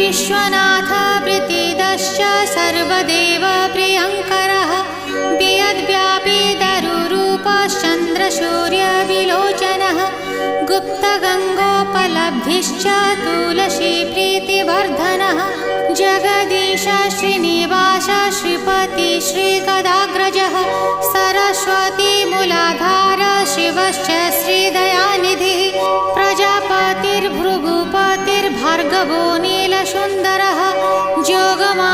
विश्वनाथ प्रीतिदश्च सर्वदेव प्रियङ्करः वियद्व्यापी दरुरूपश्चन्द्रसूर्यविलोचनः गुप्तगङ्गोपलब्धिश्च तुलसी प्रीतिवर्धनः जगदीश श्रीनिवास श्रीपति श्रीगदाग्रजः सरस्वती मूलाधार शिवश्च श्रीदयानिधिः प्रजापतिर्भृगुपतिर्भार्गवो नीलसुन्दरः जोगमा